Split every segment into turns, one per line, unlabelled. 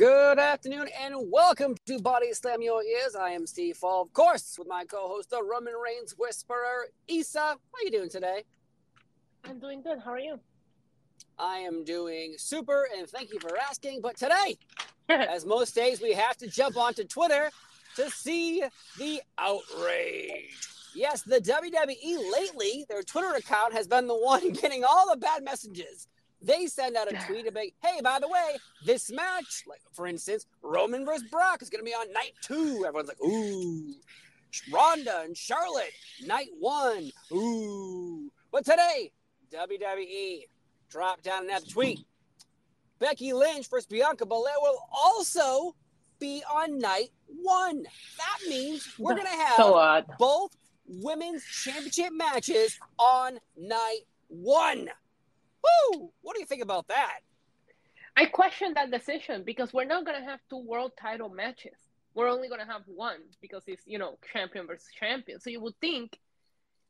Good afternoon and welcome to Body Slam Your Ears. I am Steve Fall, of course, with my co-host, the Roman Reigns Whisperer, Issa. How are you doing today?
I'm doing good. How are you?
I am doing super, and thank you for asking. But today, as most days, we have to jump onto Twitter to see the outrage. Yes, the WWE lately, their Twitter account has been the one getting all the bad messages. They send out a tweet about, hey, by the way, this match, like for instance, Roman versus Brock is going to be on night 2. Everyone's like, ooh. Ronda and Charlotte, night 1. Ooh. But today, WWE dropped down another tweet. Becky Lynch versus Bianca Belair will also be on night 1. That means we're going to have both women's championship matches on night 1. Woo! What do you think about that?
I question that decision because we're not going to have 2 world title matches. We're only going to have one because it's, champion versus champion. So you would think,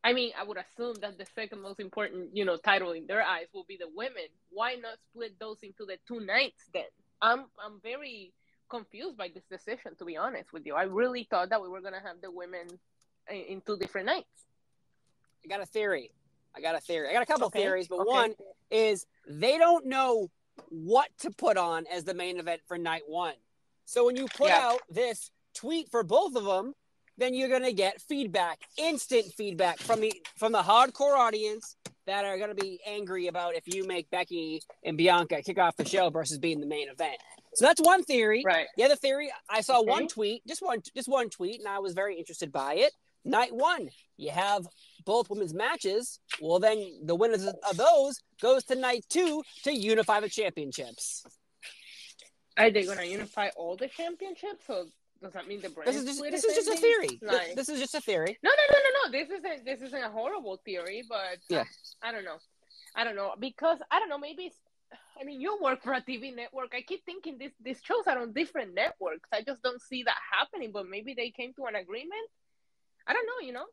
I would assume that the second most important, title in their eyes will be the women. Why not split those into the 2 nights then? I'm very confused by this decision, to be honest with you. I really thought that we were going to have the women in 2 different nights.
I got a theory. I got a couple theories, but one is they don't know what to put on as the main event for night 1. So when you put out this tweet for both of them, then you're going to get feedback, instant feedback from the hardcore audience that are going to be angry about if you make Becky and Bianca kick off the show versus being the main event. So that's one theory.
Right.
The other theory, I saw one tweet, just one tweet, and I was very interested by it. Night 1, you have both women's matches. Well, then the winners of those goes to night 2 to unify the championships.
Are they going to unify all the championships? So does that mean the brand?
This is just a theory.
Like,
this is just a theory.
No. This isn't a horrible theory, but I don't know because I don't know. Maybe it's. You work for a TV network. I keep thinking these shows are on different networks. I just don't see that happening. But maybe they came to an agreement. I don't know,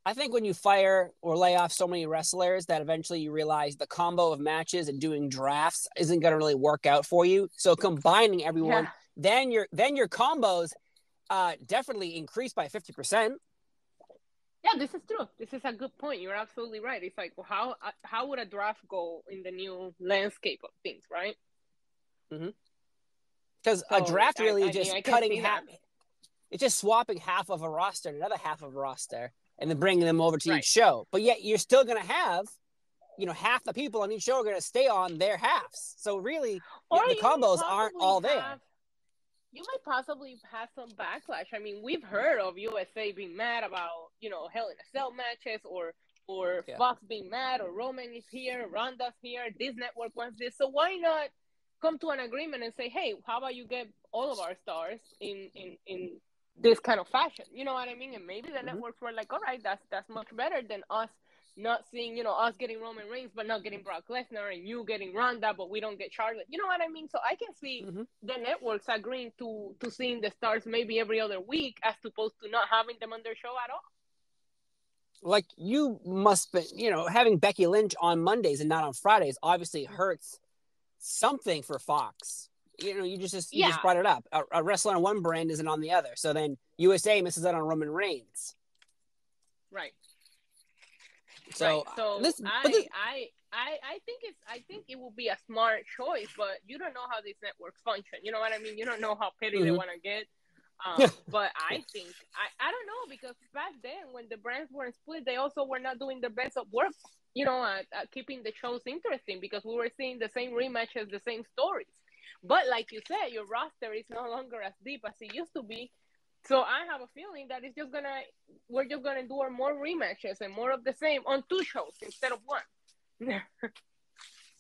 I think when you fire or lay off so many wrestlers that eventually you realize the combo of matches and doing drafts isn't going to really work out for you. So combining everyone, then your combos definitely increase by 50%.
Yeah, this is true. This is a good point. You're absolutely right. It's like, well, how would a draft go in the new landscape of things, right?
Mm-hmm. Because a draft really is just cutting half. It's just swapping half of a roster and another half of a roster and then bringing them over to each show. But yet you're still going to have, half the people on each show are going to stay on their halves. So really, the combos aren't all there.
You might possibly have some backlash. We've heard of USA being mad about, Hell in a Cell matches or Fox being mad or Roman is here, Ronda's here, this network wants this. So why not come to an agreement and say, hey, how about you get all of our stars in this kind of fashion, you know what I mean? And maybe the networks were like, all right, that's much better than us not seeing, us getting Roman Reigns, but not getting Brock Lesnar and you getting Ronda, but we don't get Charlotte. You know what I mean? So I can see the networks agreeing to seeing the stars maybe every other week as opposed to not having them on their show at all.
Like you must be, having Becky Lynch on Mondays and not on Fridays obviously hurts something for Fox. You just brought it up. A wrestler on one brand isn't on the other. So then USA misses out on Roman Reigns.
Right.
So,
I think it will be a smart choice, but you don't know how these networks function. You know what I mean? You don't know how petty they want to get. But I think I don't know, because back then when the brands weren't split, they also were not doing the best of work, at keeping the shows interesting, because we were seeing the same rematches, the same stories. But like you said, your roster is no longer as deep as it used to be. So I have a feeling that we're just gonna do more rematches and more of the same on 2 shows instead of 1.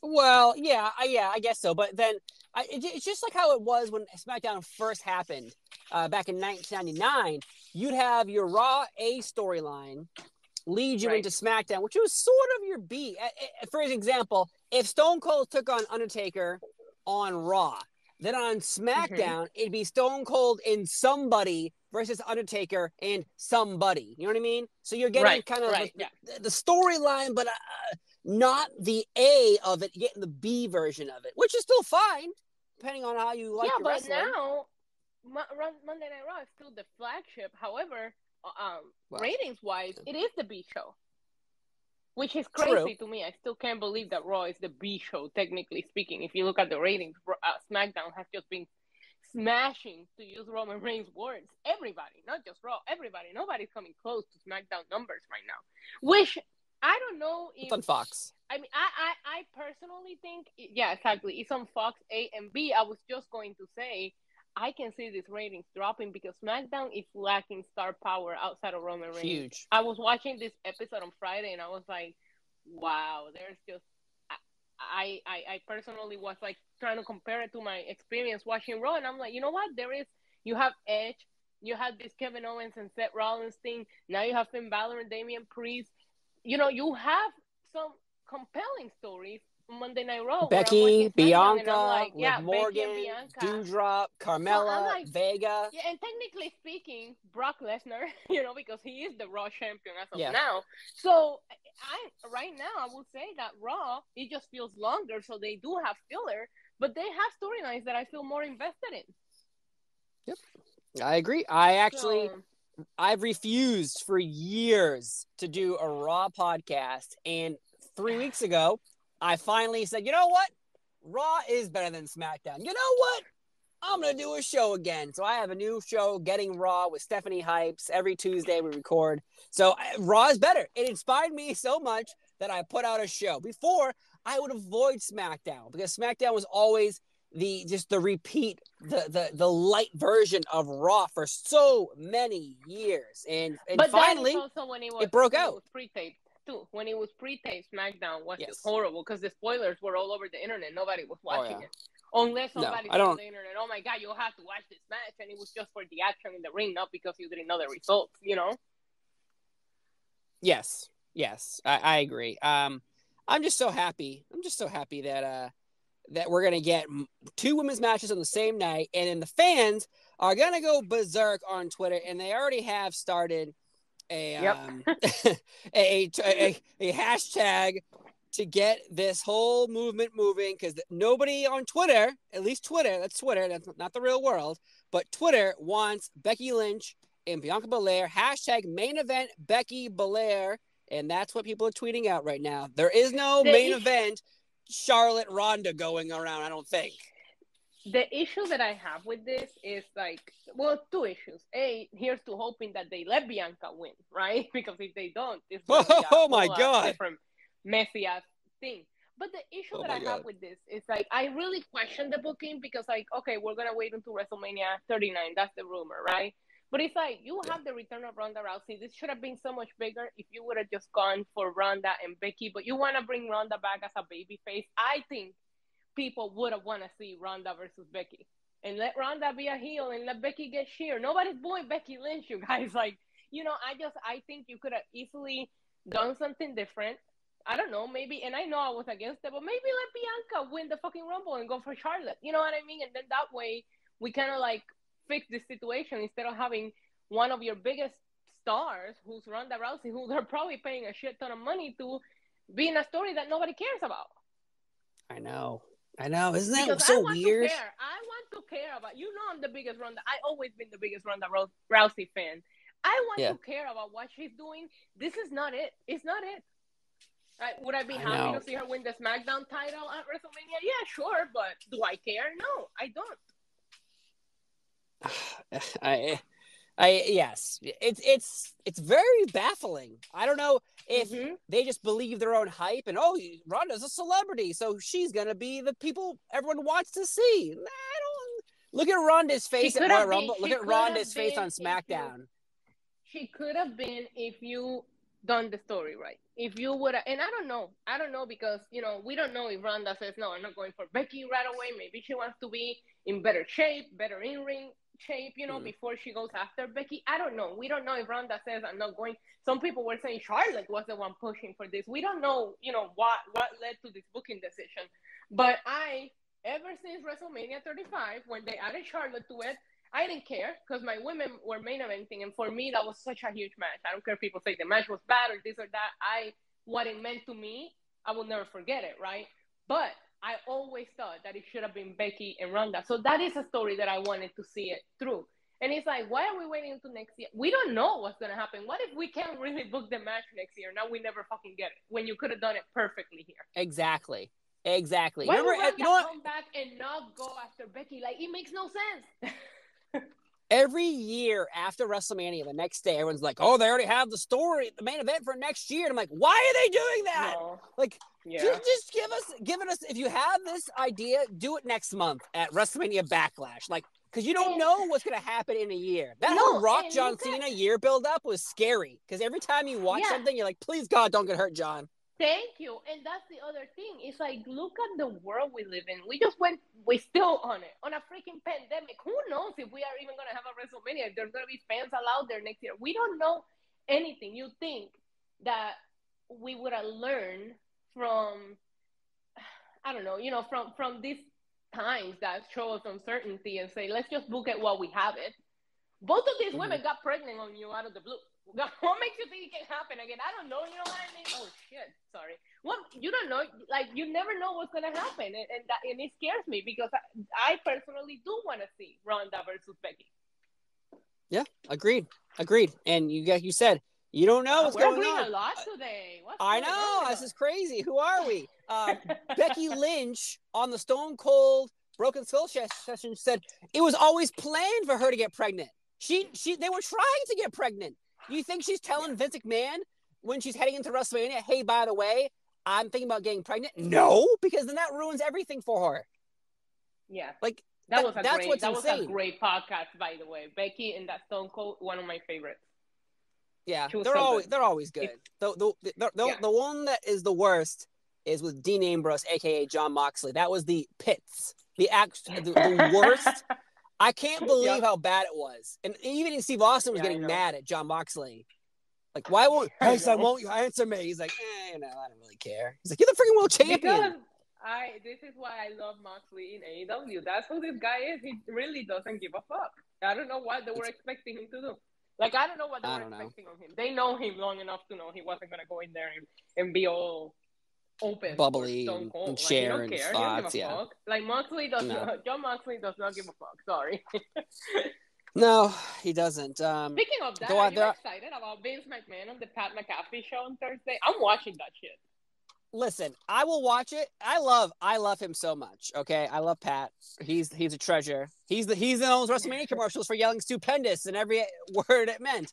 Well, I guess so. But then it's just like how it was when SmackDown first happened back in 1999. You'd have your Raw A storyline lead you into SmackDown, which was sort of your B. For example, if Stone Cold took on Undertaker on Raw, then on SmackDown, it'd be Stone Cold and somebody versus Undertaker and somebody. You know what I mean? So you're getting kind of the storyline, but not the A of it, getting the B version of it, which is still fine. depending on how you like your
but
wrestling.
now Monday Night Raw is still the flagship. However, ratings-wise, it is the B show. Which is crazy to me. I still can't believe that Raw is the B show, technically speaking. If you look at the ratings, SmackDown has just been smashing, to use Roman Reigns' words. Everybody, not just Raw, everybody. Nobody's coming close to SmackDown numbers right now. Which, I don't know if...
It's on Fox.
I mean, I personally think... Yeah, exactly. It's on Fox A and B. I was just going to say... I can see these ratings dropping because SmackDown is lacking star power outside of Roman Reigns.
Huge.
I was watching this episode on Friday and I was like, wow, there's just... I personally was like trying to compare it to my experience watching Raw, and I'm like, you know what? You have Edge, you have this Kevin Owens and Seth Rollins thing, now you have Finn Balor and Damian Priest. You know, you have some compelling stories. Monday Night Raw,
Becky, Bianca,
like,
Morgan, Doudrop, Carmella, like, Vega.
Yeah, and technically speaking, Brock Lesnar, you know, because he is the Raw champion as of now. So right now, I would say that Raw, it just feels longer, so they do have filler, but they have storylines that I feel more invested in.
Yep, I agree. I've refused for years to do a Raw podcast, and 3 weeks ago, I finally said, you know what? Raw is better than SmackDown. You know what? I'm going to do a show again. So I have a new show, Getting Raw, with Stephanie Hypes. Every Tuesday we record. So Raw is better. It inspired me so much that I put out a show. Before, I would avoid SmackDown because SmackDown was always the repeat, the light version of Raw for so many years. And finally, it broke out.
It was pre-taped. When it was pre-taped, SmackDown was just horrible because the spoilers were all over the internet. Nobody was watching it. Unless somebody said on the internet, oh my God, you'll have to watch this match. And it was just for the action in the ring, not because you didn't know the results, you know?
Yes, I agree. I'm just so happy. That we're going to get 2 women's matches on the same night. And then the fans are going to go berserk on Twitter. And they already have started a hashtag to get this whole movement moving, because nobody on Twitter, at least Twitter, that's not the real world, but Twitter wants Becky Lynch and Bianca Belair, hashtag main event Becky Belair, and that's what people are tweeting out right now. There is no main event Charlotte Ronda going around, I don't think.
The issue that I have with this is like, well, 2 issues. A, here's to hoping that they let Bianca win, right? Because if they don't, it's going to be a different messy ass thing. But the issue that I have with this is like, I really question the booking because like, okay, we're going to wait until WrestleMania 39. That's the rumor, right? But it's like, you have the return of Ronda Rousey. This should have been so much bigger if you would have just gone for Ronda and Becky. But you want to bring Ronda back as a babyface. I think people would have want to see Ronda versus Becky. And let Ronda be a heel and let Becky get cheered. Nobody's booing Becky Lynch, you guys. Like, you know, I think you could have easily done something different. I don't know, maybe, and I know I was against it, but maybe let Bianca win the fucking Rumble and go for Charlotte. You know what I mean? And then that way, we kind of like fix this situation instead of having one of your biggest stars, who's Ronda Rousey, who they're probably paying a shit ton of money to, be in a story that nobody cares about.
I know. Isn't that so weird?
I want to care about, you know, I'm the biggest Ronda. I always been the biggest Ronda Rousey fan. I want to care about what she's doing. This is not it. It's not it. Would I be happy to see her win the SmackDown title at WrestleMania? Yeah, sure. But do I care? No, I don't.
Yes. It's very baffling. I don't know if they just believe their own hype and Ronda's a celebrity, so she's gonna be the people everyone wants to see. I don't look at Ronda's face at Royal Rumble. Look at Ronda's face on SmackDown.
She could have been if you done the story right. If you would have, and I don't know because, you know, we don't know if Ronda says, no, I'm not going for Becky right away. Maybe she wants to be in better shape, better in-ring shape, you know, before she goes after Becky. I don't know. We don't know if Ronda says, I'm not going. Some people were saying Charlotte was the one pushing for this. We don't know, you know, what led to this booking decision. But ever since WrestleMania 35, when they added Charlotte to it, I didn't care because my women were main eventing, and for me, that was such a huge match. I don't care if people say the match was bad or this or that. What it meant to me, I will never forget it, right? But I always thought that it should have been Becky and Ronda. So that is a story that I wanted to see it through. And it's like, why are we waiting until next year? We don't know what's going to happen. What if we can't really book the match next year? Now we never fucking get it when you could have done it perfectly here.
Exactly.
Why
Remember,
would Ronda
you know what?
come back and not go after Becky? Like, it makes no sense.
Every year after WrestleMania, the next day, everyone's like, "Oh, they already have the story, the main event for next year." And I'm like, "Why are they doing that?"
No.
Like,
Yeah.
just give us. If you have this idea, do it next month at WrestleMania Backlash. Like, because you don't know what's gonna happen in a year. That whole Rock John Cena year build up was scary because every time you watch something, you're like, "Please God, don't get hurt, John."
Thank you. And that's the other thing. It's like, look at the world we live in. We're still on it, on a freaking pandemic. Who knows if we are even going to have a WrestleMania, if there's going to be fans allowed there next year. We don't know anything. You think that we would have learned from, I don't know, from these times that show us uncertainty and say, let's just book it while we have it. Both of these women got pregnant on you out of the blue. What makes you think it can happen again? I don't know. You know what I mean? Oh shit! Sorry. What you don't know? Like, you never know what's gonna happen, and it scares me because I personally do want to see Ronda versus Becky.
Yeah, agreed. And you said you don't know what's going on.
We're agreeing a lot today.
I know, this is crazy. Who are we? Becky Lynch on the Stone Cold Broken Skull session said it was always planned for her to get pregnant. They were trying to get pregnant. You think she's telling Vince McMahon when she's heading into WrestleMania, hey, by the way, I'm thinking about getting pregnant? No, because then that ruins everything for her.
Yeah.
Like,
that was a great podcast, by the way. Becky and that Stone Cold, one of my favorites.
Yeah, they're always good. The one that is the worst is with Dean Ambrose, aka Jon Moxley. That was the pits. The worst. I can't believe how bad it was. And even Steve Austin was getting mad at Jon Moxley. Like, why won't you answer me? He's like, I don't really care. He's like, you're the freaking world champion.
Because this is why I love Moxley in AEW. That's who this guy is. He really doesn't give a fuck. I don't know what they were expecting him to do. Like, I don't know what they were expecting of him. They know him long enough to know he wasn't going to go in there and be all open,
bubbly,
Stone Cold.
and share and thoughts.
Fuck. Like, Jon Moxley does not give a fuck. Sorry.
No, he doesn't.
Speaking of that, are you excited about Vince McMahon on the Pat McAfee show on Thursday? I'm watching that shit.
Listen, I will watch it. I love him so much. Okay, I love Pat. He's a treasure. He's the those WrestleMania commercials for yelling "stupendous" and every word it meant.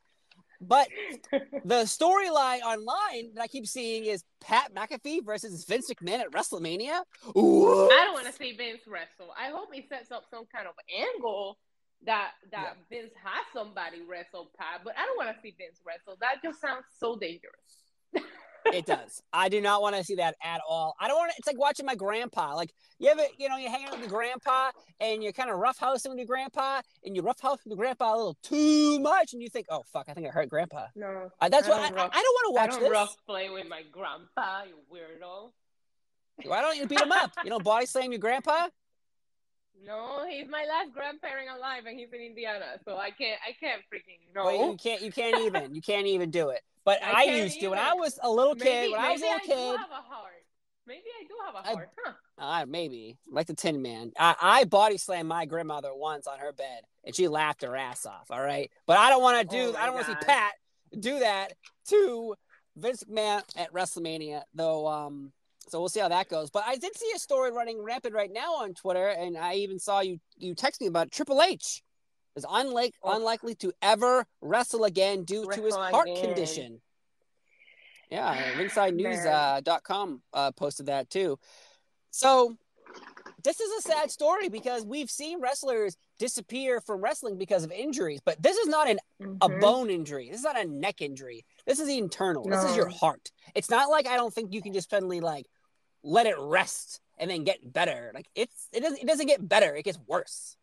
But the storyline online that I keep seeing is Pat McAfee versus Vince McMahon at WrestleMania. What?
I don't want to see Vince wrestle. I hope he sets up some kind of angle that Vince has somebody wrestle Pat, but I don't want to see Vince wrestle. That just sounds so dangerous.
It does. I do not want to see that at all. I don't want to. It's like watching my grandpa. Like, you hang out with your grandpa and you're kind of roughhousing with your grandpa and you roughhouse with your grandpa a little too much and you think, oh, fuck, I think I hurt grandpa.
No.
That's why I don't want to watch this.
I don't rough play with my grandpa, you weirdo.
Why don't you beat him up? You don't body slam your grandpa?
No, he's my last grandparent alive and he's in Indiana, so I can't freaking, no.
Well, you can't even do it. But I used to when I was a little kid. When I was a little kid,
do have a heart. Maybe I do have a heart, huh?
Maybe like the Tin Man. I body slammed my grandmother once on her bed, and she laughed her ass off. All right, but I don't want to I don't want to see Pat do that to Vince McMahon at WrestleMania, though. So we'll see how that goes. But I did see a story running rampant right now on Twitter, and I even saw you text me about it. Triple H is unlikely to ever wrestle again due to his heart condition. Yeah, ringsidenews.com posted that too. So this is a sad story because we've seen wrestlers disappear from wrestling because of injuries, but this is not a bone injury. This is not a neck injury. This is the internal. No. This is your heart. It's not like I don't think you can just suddenly like let it rest and then get better. Like it doesn't get better. It gets worse.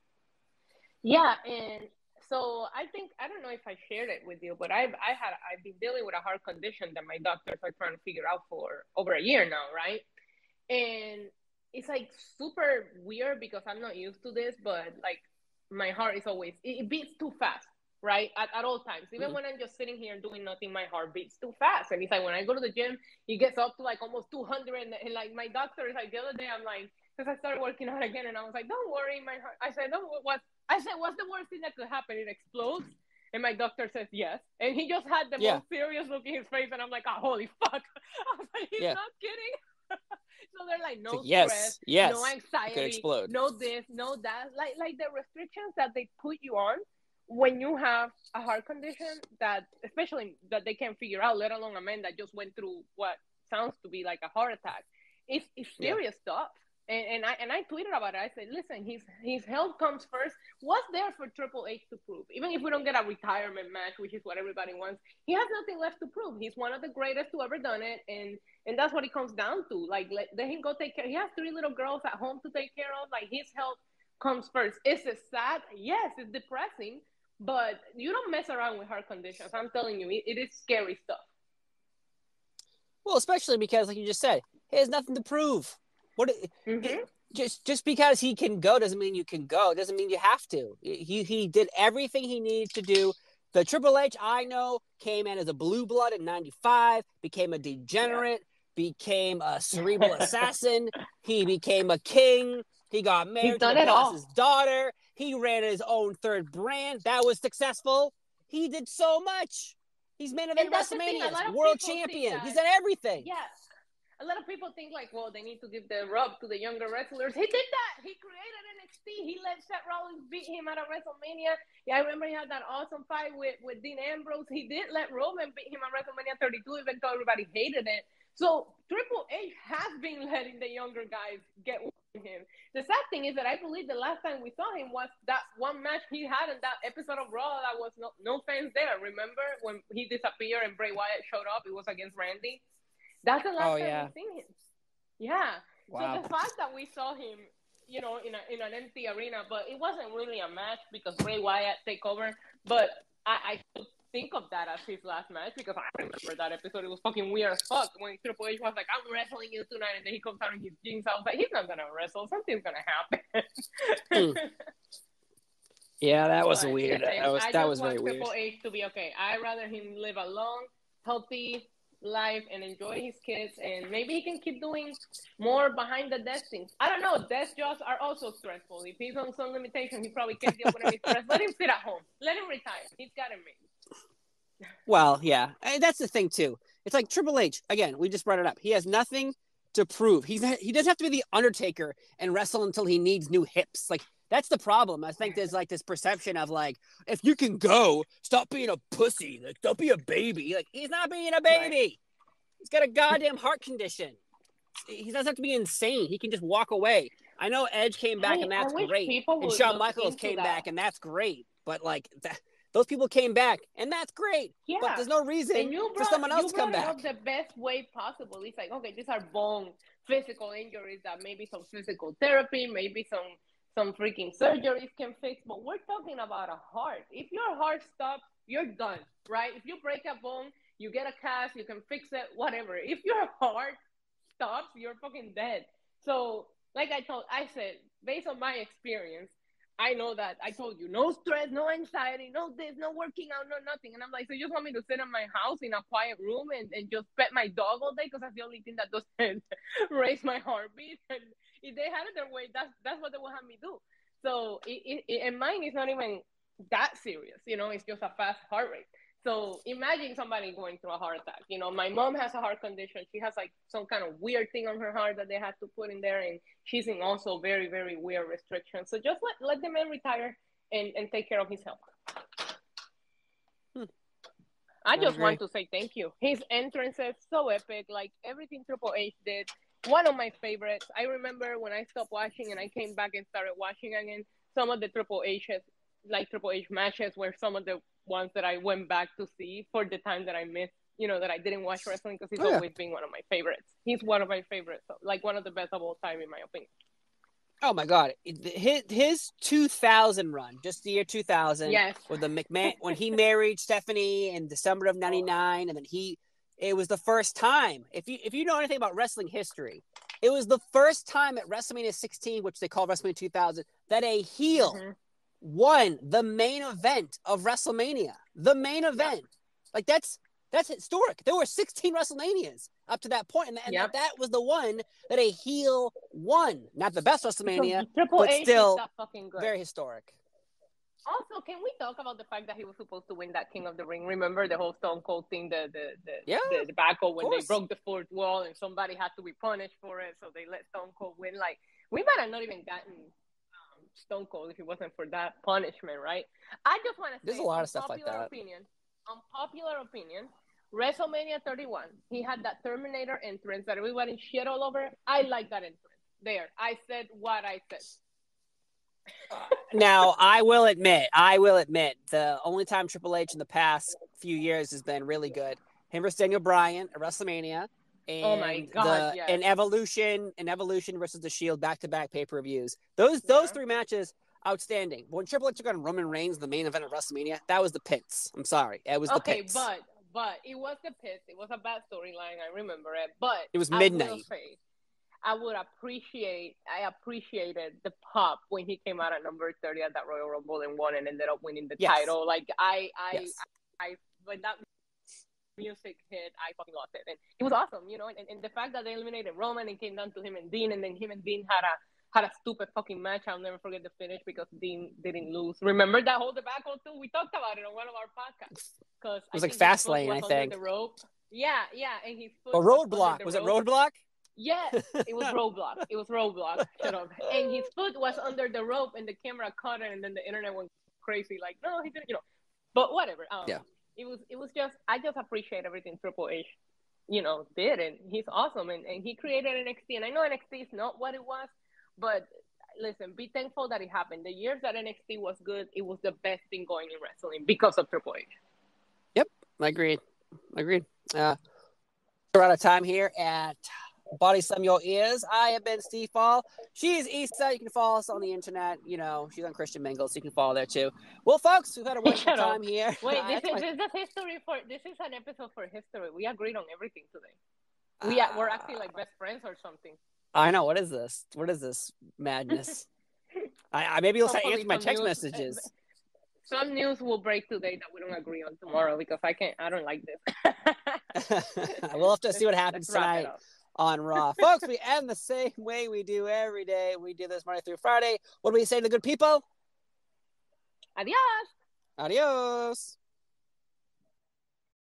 Yeah, and so I don't know if I shared it with you, but I've been dealing with a heart condition that my doctors are trying to figure out for over a year now, right? And it's like super weird because I'm not used to this, but like my heart is always, it beats too fast. right? At all times. Even when I'm just sitting here doing nothing, my heart beats too fast. And it's like when I go to the gym, it gets up to like almost 200. And like my doctor is like, the other day, I'm like, because I started working out again, and I was like, don't worry, my heart. I said, what's the worst thing that could happen? It explodes. And my doctor says yes. And he just had the most serious look in his face. And I'm like, oh, holy fuck. I was like, he's not kidding. So they're like, no stress, no anxiety, no this, no that. Like the restrictions that they put you on when you have a heart condition that, especially that they can't figure out, let alone a man that just went through what sounds to be like a heart attack. It's serious stuff. And I tweeted about it. I said, listen, his health comes first. What's there for Triple H to prove? Even if we don't get a retirement match, which is what everybody wants, he has nothing left to prove. He's one of the greatest to ever done it, and that's what it comes down to. Like, let him go take care. He has 3 little girls at home to take care of. Like, his health comes first. Is it sad? Yes, it's depressing, but you don't mess around with heart conditions. I'm telling you, it is scary stuff.
Well, especially because, like you just said, he has nothing to prove. Just because he can go doesn't mean you can go. Doesn't mean you have to. He did everything he needed to do. The Triple H I know came in as a blue blood in '95, became a degenerate, became a cerebral assassin. He became a king. He got married to the boss's daughter. He ran his own 3rd brand. That was successful. He did so much. He's main event WrestleMania, world champion. He's done everything.
Yeah. A lot of people think like, well, they need to give the rub to the younger wrestlers. He did that. He created NXT. He let Seth Rollins beat him at a WrestleMania. Yeah, I remember he had that awesome fight with Dean Ambrose. He did let Roman beat him at WrestleMania 32, even though everybody hated it. So Triple H has been letting the younger guys get with him. The sad thing is that I believe the last time we saw him was that one match he had in that episode of Raw that was no fans there. Remember when he disappeared and Bray Wyatt showed up? It was against Randy. That's the last time we've seen him. Yeah. Wow. So the fact that we saw him, in an empty arena, but it wasn't really a match because Bray Wyatt take over. But I think of that as his last match because I remember that episode. It was fucking weird as fuck when Triple H was like, I'm wrestling you tonight, and then he comes out in his jeans. I was like, he's not gonna wrestle. Something's gonna happen.
Yeah, that was weird. That was very weird.
Triple H to be okay. I'd rather him live a long, healthy life and enjoy his kids, and maybe he can keep doing more behind the desk things. I don't know. Desk jobs are also stressful. If he's on some limitation, he probably can't deal with any stress. Let him sit at home. Let him retire. He's got it made.
Well, yeah, and that's the thing too. It's like Triple H. Again, we just brought it up. He has nothing to prove. He doesn't have to be the Undertaker and wrestle until he needs new hips. Like, that's the problem. I think there's like this perception of like, if you can go, stop being a pussy. Like, don't be a baby. Like, he's not being a baby. Right. He's got a goddamn heart condition. He doesn't have to be insane. He can just walk away. I know Edge came back and that's great. And Shawn Michaels came back and that's great. But like, those people came back and that's great. Yeah. But there's no reason for someone else to come back.
The best way possible. It's like, okay, these are bone physical injuries that maybe some physical therapy, maybe some freaking surgeries can fix, but we're talking about a heart. If your heart stops, you're done, right? If you break a bone, you get a cast, you can fix it, whatever. If your heart stops, you're fucking dead. So, like I said, based on my experience, I know that I told you, no stress, no anxiety, no this, no working out, no nothing. And I'm like, so you just want me to sit in my house in a quiet room and just pet my dog all day? Because that's the only thing that doesn't raise my heartbeat. And if they had it their way, that's what they would have me do. So and mine is not even that serious, it's just a fast heart rate. So imagine somebody going through a heart attack. My mom has a heart condition. She has like some kind of weird thing on her heart that they had to put in there, and she's in also very, very weird restrictions. So just let the man retire and take care of his health. I just want to say thank you. His entrance is so epic, like everything Triple H did. One of my favorites. I remember when I stopped watching and I came back and started watching again, some of the Triple H matches were some of the ones that I went back to see for the time that I missed, that I didn't watch wrestling, because he's always been one of my favorites. He's one of my favorites, like one of the best of all time, in my opinion.
Oh my God. His 2000 run, just the year 2000, with the McMahon, when he married Stephanie in December of 99, and then it was the first time, if you know anything about wrestling history, it was the first time at WrestleMania 16, which they call WrestleMania 2000, that a heel won the main event of WrestleMania. The main event. Like, that's historic. There were 16 WrestleManias up to that point, and that was the one that a heel won. Not the best WrestleMania, but still very historic.
Also, can we talk about the fact that he was supposed to win that King of the Ring? Remember the whole Stone Cold thing, the debacle when they broke the fourth wall and somebody had to be punished for it, so they let Stone Cold win. Like, we might have not even gotten Stone Cold if it wasn't for that punishment, right? I just want to say,
there's a lot of stuff like that.
Unpopular opinion, WrestleMania 31, he had that Terminator entrance that everybody shit all over. I like that entrance. There, I said what I said.
Now, I will admit, the only time Triple H in the past few years has been really good, him versus Daniel Bryan at WrestleMania, and
oh my God,
and Evolution versus the Shield back-to-back pay-per-views. Those 3 matches, outstanding. When Triple H took on Roman Reigns, the main event of WrestleMania, that was the pits. I'm sorry, it was the pits.
But it was the pits. It was a bad storyline. I remember it, but
it was midnight.
I appreciated the pop when he came out at number 30 at that Royal Rumble and won and ended up winning the title. Like I when that music hit, I fucking lost it. And it was awesome, you know, and the fact that they eliminated Roman and came down to him and Dean, and then him and Dean had a stupid fucking match. I'll never forget the finish because Dean didn't lose. Remember that whole debacle too? We talked about it on one of our podcasts. Because
it was like Fastlane, I think.
The rope. Yeah, and his foot
Roadblock. Was it Roadblock?
Yes, it was Roadblock. Shut up. And his foot was under the rope, and the camera caught it, and then the internet went crazy. Like, no, he didn't, you know. But whatever. It was just, I just appreciate everything Triple H, you know, did, and he's awesome, and he created NXT. And I know NXT is not what it was, but listen, be thankful that it happened. The years that NXT was good, it was the best thing going in wrestling because of Triple H.
Yep, I agreed. We're out of time here at Body Slam Your Ears. I have been Steve Fall. She is Issa. You can follow us on the internet. You know, she's on Christian Mingle, so you can follow there too. Well, folks, we've had a wonderful time here.
Wait, this is an episode for history. We agreed on everything today. We're acting like best friends or something.
I know. What is this? What is this madness? I maybe you'll start answering my text messages.
Some news will break today that we don't agree on tomorrow because I don't like this.
We'll have to see what happens tonight on Raw. Folks, we end the same way we do every day. We do this Monday through Friday. What do we say to the good people?
Adios.
Adios.